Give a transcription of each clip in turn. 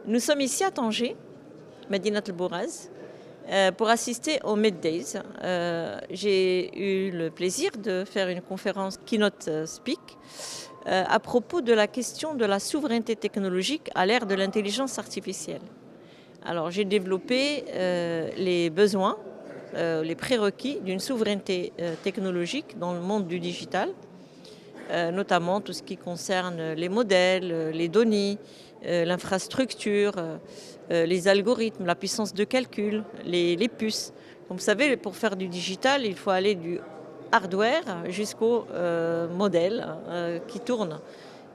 Nous sommes ici à Tanger, Medinat El Bouraz, pour assister au Meddays. J'ai eu le plaisir de faire une conférence Keynote Speak à propos de la question de la souveraineté technologique à l'ère de l'intelligence artificielle. Alors j'ai développé les besoins, les prérequis d'une souveraineté technologique dans le monde du digital, notamment tout ce qui concerne les modèles, les données, l'infrastructure, les algorithmes, la puissance de calcul, les puces. Comme vous savez, pour faire du digital, il faut aller du hardware jusqu'au modèle qui tourne.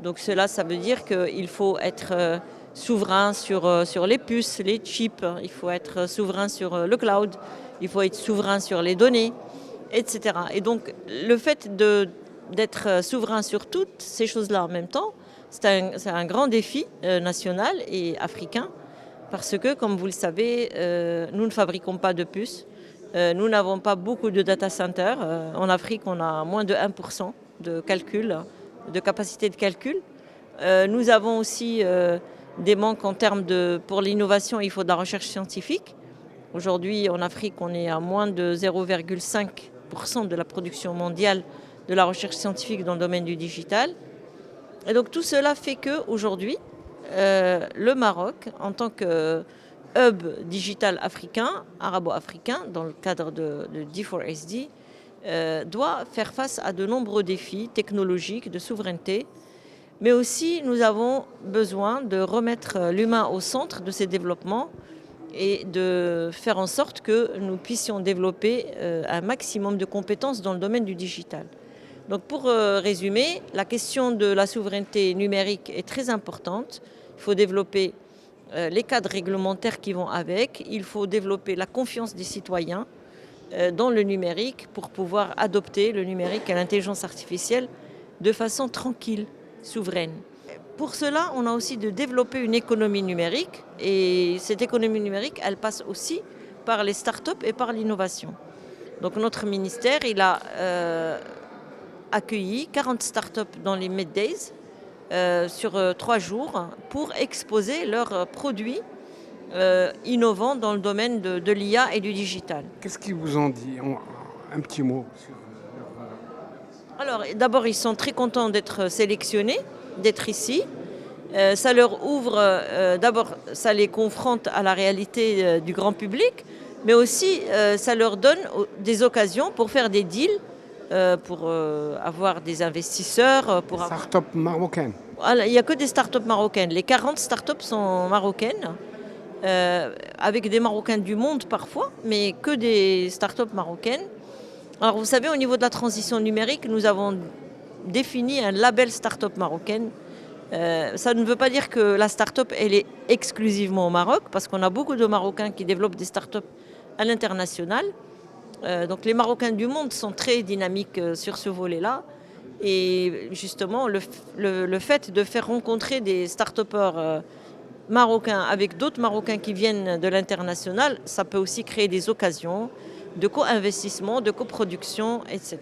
Donc cela, ça veut dire qu'il faut être souverain sur les puces, les chips, il faut être souverain sur le cloud, il faut être souverain sur les données, etc. Et donc le fait d'être souverain sur toutes ces choses-là en même temps, c'est un grand défi national et africain, parce que, comme vous le savez, nous ne fabriquons pas de puces, nous n'avons pas beaucoup de data centers. En Afrique, on a moins de 1% de calcul, de capacité de calcul. Nous avons aussi des manques en termes pour l'innovation, il faut de la recherche scientifique. Aujourd'hui, en Afrique, on est à moins de 0,5% de la production mondiale de la recherche scientifique dans le domaine du digital. Et donc tout cela fait qu'aujourd'hui, le Maroc, en tant que hub digital africain, arabo-africain, dans le cadre de D4SD, doit faire face à de nombreux défis technologiques, de souveraineté, mais aussi nous avons besoin de remettre l'humain au centre de ces développements et de faire en sorte que nous puissions développer un maximum de compétences dans le domaine du digital. Donc pour résumer, la question de la souveraineté numérique est très importante. Il faut développer les cadres réglementaires qui vont avec. Il faut développer la confiance des citoyens dans le numérique pour pouvoir adopter le numérique et l'intelligence artificielle de façon tranquille, souveraine. Pour cela, on a aussi de développer une économie numérique. Et cette économie numérique, elle passe aussi par les startups et par l'innovation. Donc notre ministère, il a accueilli 40 startups dans les Meddays sur 3 jours pour exposer leurs produits innovants dans le domaine de l'IA et du digital. Qu'est-ce qu'ils vous ont dit? Un petit mot sur Alors d'abord, ils sont très contents d'être sélectionnés, d'être ici. Ça leur ouvre, d'abord ça les confronte à la réalité du grand public, mais aussi ça leur donne des occasions pour faire des deals, pour avoir des investisseurs. start-up marocaines. Il n'y a que des startups marocaines. Les 40 startups sont marocaines, avec des Marocains du monde parfois, mais que des startups marocaines. Alors vous savez, au niveau de la transition numérique, nous avons défini un label start-up marocaine. Ça ne veut pas dire que la start-up elle est exclusivement au Maroc, parce qu'on a beaucoup de Marocains qui développent des start-up à l'international. Donc les Marocains du monde sont très dynamiques sur ce volet-là. Et justement, le fait de faire rencontrer des start-upers marocains avec d'autres Marocains qui viennent de l'international, ça peut aussi créer des occasions de co-investissement, de coproduction, etc.